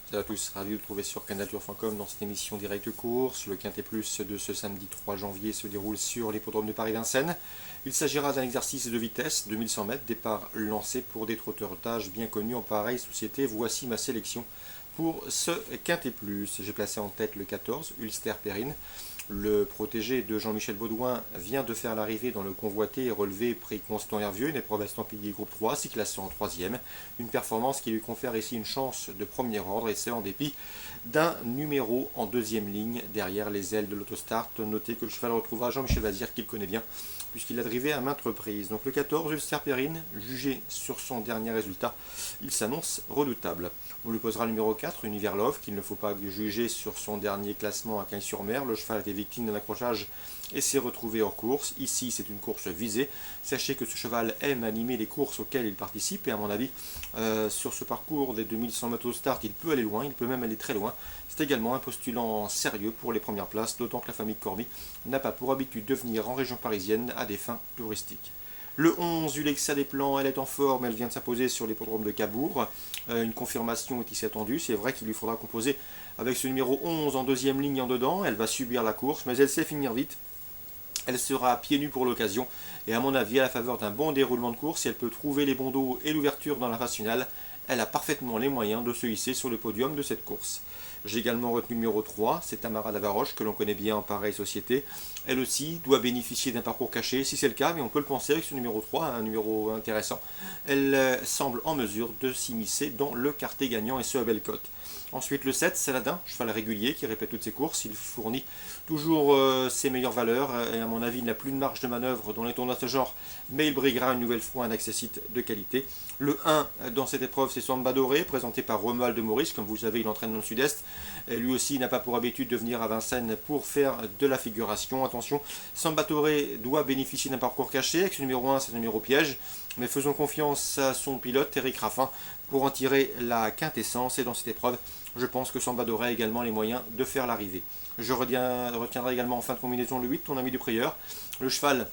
Salut à tous, ravi de vous trouver sur canalturf.com dans cette émission Direct Course. Le Quintet Plus de ce samedi 3 janvier se déroule sur l'hippodrome de Paris-Vincennes. Il s'agira d'un exercice de vitesse de 1100 mètres, départ lancé pour des trotteurs d'âge bien connus en pareille société. Voici ma sélection pour ce Quintet Plus. J'ai placé en tête le 14, Ulster Perrine. Le protégé de Jean-Michel Baudouin vient de faire l'arrivée dans le convoité et relevé prix Constant Hervieux, une épreuve estampillée groupe 3, s'y classant en 3e. Une performance qui lui confère ici une chance de premier ordre, et c'est en dépit d'un numéro en deuxième ligne derrière les ailes de l'autostart. Notez que le cheval retrouvera Jean-Michel Vazir qu'il connaît bien puisqu'il a drivé à maintes reprises. Donc le 14, Ulster Perrine, jugé sur son dernier résultat, il s'annonce redoutable. On lui posera le numéro 4, Univers Love, qu'il ne faut pas juger sur son dernier classement à Cagnes-sur-Mer. Le cheval était victime d'un accrochage et s'est retrouvé hors course. Ici, c'est une course visée. Sachez que ce cheval aime animer les courses auxquelles il participe, et à mon avis, sur ce parcours des 2100 mètres au start, il peut aller loin, il peut même aller très loin. C'est également un postulant sérieux pour les premières places, d'autant que la famille Corby n'a pas pour habitude de venir en région parisienne à des fins touristiques. Le 11, Ulexa des Plans, elle est en forme, elle vient de s'imposer sur l'hippodrome de Cabourg. Une confirmation est ici attendue, c'est vrai qu'il lui faudra composer avec ce numéro 11 en deuxième ligne en dedans. Elle va subir la course, mais elle sait finir vite. Elle sera à pieds nus pour l'occasion, et à mon avis, à la faveur d'un bon déroulement de course, si elle peut trouver les bons dos et l'ouverture dans la phase finale, elle a parfaitement les moyens de se hisser sur le podium de cette course. J'ai également retenu le numéro 3, c'est Tamara Davaroche, que l'on connaît bien en pareille société. Elle aussi doit bénéficier d'un parcours caché, si c'est le cas, mais on peut le penser avec ce numéro 3, un numéro intéressant. Elle semble en mesure de s'immiscer dans le quartet gagnant, et ce à belle cote. Ensuite le 7, Saladin, cheval régulier qui répète toutes ses courses, il fournit toujours ses meilleures valeurs, et à mon avis il n'a plus de marge de manœuvre dans les tournois de ce genre, mais il briguera une nouvelle fois un accessite de qualité. Le 1 dans cette épreuve, c'est Samba Doré, présenté par Romuald de Maurice, comme vous savez il entraîne dans le sud-est, et lui aussi n'a pas pour habitude de venir à Vincennes pour faire de la figuration. Attention, Samba Doré doit bénéficier d'un parcours caché, avec ce numéro 1 c'est un numéro piège, mais faisons confiance à son pilote Eric Raffin pour en tirer la quintessence, et dans cette épreuve je pense que Samba Doré a également les moyens de faire l'arrivée. Je retiendrai également en fin de combinaison le 8, ton ami du prieur. Le cheval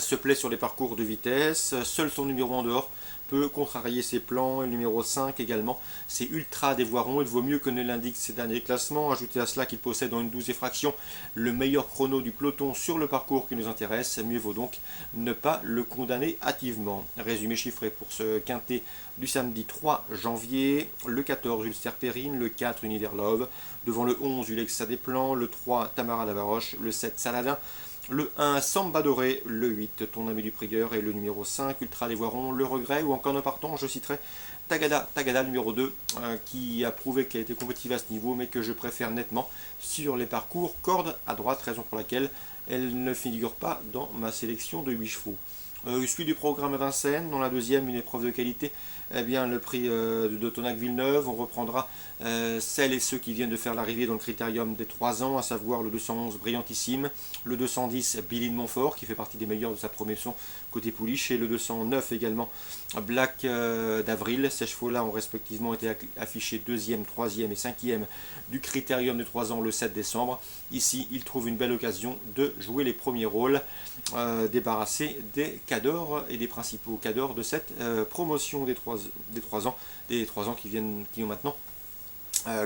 se plaît sur les parcours de vitesse, seul son numéro en dehors peut contrarier ses plans, et le numéro 5 également, c'est Ultra des Voirons, il vaut mieux que ne l'indique ses derniers classements. Ajoutez à cela qu'il possède en une 12 fraction le meilleur chrono du peloton sur le parcours qui nous intéresse, mieux vaut donc ne pas le condamner hâtivement. Résumé chiffré pour ce quintet du samedi 3 janvier, le 14 Ulster Perrine, le 4 Univers Love, devant le 11 Ulexa des Plans, le 3 Tamara Davaroche, le 7 Saladin, le 1 Samba Doré, le 8 Ton ami du prieur, et le numéro 5 Ultra les Voirons, le regret, ou encore en partant je citerai Tagada numéro 2 qui a prouvé qu'elle était compétitive à ce niveau, mais que je préfère nettement sur les parcours corde à droite, raison pour laquelle elle ne figure pas dans ma sélection de 8 chevaux. Suite du programme à Vincennes, dans la deuxième, une épreuve de qualité, eh bien, le prix de Tonac Villeneuve. On reprendra celles et ceux qui viennent de faire l'arrivée dans le critérium des 3 ans, à savoir le 211 Brillantissime, le 210 Billy de Montfort, qui fait partie des meilleurs de sa promotion côté pouliche, et le 209 également Black d'Avril. Ces chevaux-là ont respectivement été affichés 2e, 3e et 5e du critérium de 3 ans le 7 décembre. Ici, ils trouvent une belle occasion de jouer les premiers rôles, débarrassés des cadors et des principaux cadors de cette promotion des 3 ans, qui ont maintenant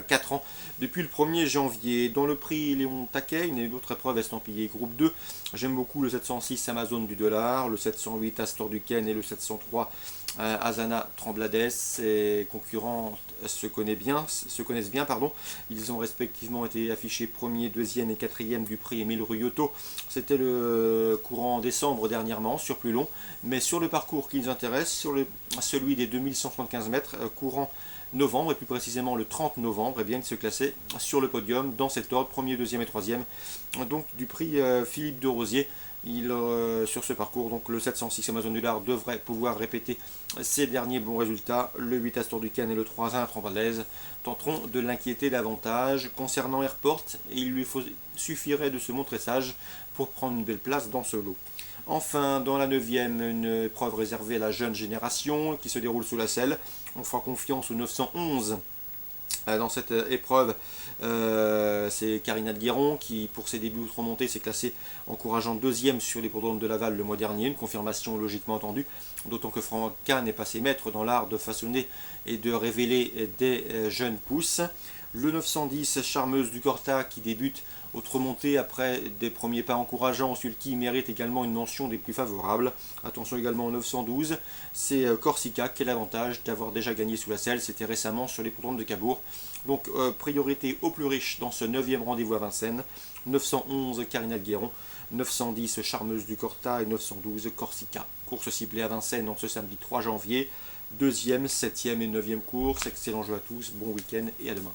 4 ans depuis le 1er janvier. Dans le prix Léon Taquet, une autre épreuve estampillée groupe 2, j'aime beaucoup le 706 Amazon du dollar, le 708 Astor du Ken et le 703 Azana Tremblades. Ces concurrents se connaissent bien. Ils ont respectivement été affichés 1er, 2e et 4e du prix Émile Ruyotto. C'était le courant en décembre dernièrement, sur plus long, mais sur le parcours qui nous intéresse, celui des 2175 mètres, courant novembre, et plus précisément le 30 novembre, et bien il se classait sur le podium dans cet ordre, 1er, 2e et 3e, donc du prix Philippe de Rosier. Sur ce parcours, donc le 706 Amazon du Dollar devrait pouvoir répéter ses derniers bons résultats. Le 8 Astor du Ken et le 3-1 Trembalaise tenteront de l'inquiéter davantage. Concernant Airport, il lui suffirait de se montrer sage pour prendre une belle place dans ce lot. Enfin, dans la 9e, une épreuve réservée à la jeune génération qui se déroule sous la selle. On fera confiance au 911 Dans cette épreuve, c'est Karina de Guéron qui, pour ses débuts outre-montée, s'est classée encourageant deuxième sur l'hippodrome de Laval le mois dernier, une confirmation logiquement entendue, d'autant que Franca n'est pas ses maîtres dans l'art de façonner et de révéler des jeunes pousses. Le 910 Charmeuse du Corta qui débute outre-montée après des premiers pas encourageants, qui mérite également une mention des plus favorables. Attention également au 912, c'est Corsica qui a l'avantage d'avoir déjà gagné sous la selle, c'était récemment sur l'hippodrome de Cabourg. Donc priorité aux plus riches dans ce 9e rendez-vous à Vincennes. 911 Karina de Guéron, 910 Charmeuse du Corta et 912 Corsica. Course ciblée à Vincennes en ce samedi 3 janvier. 2e, 7e et 9e course. Excellent jeu à tous, bon week-end et à demain.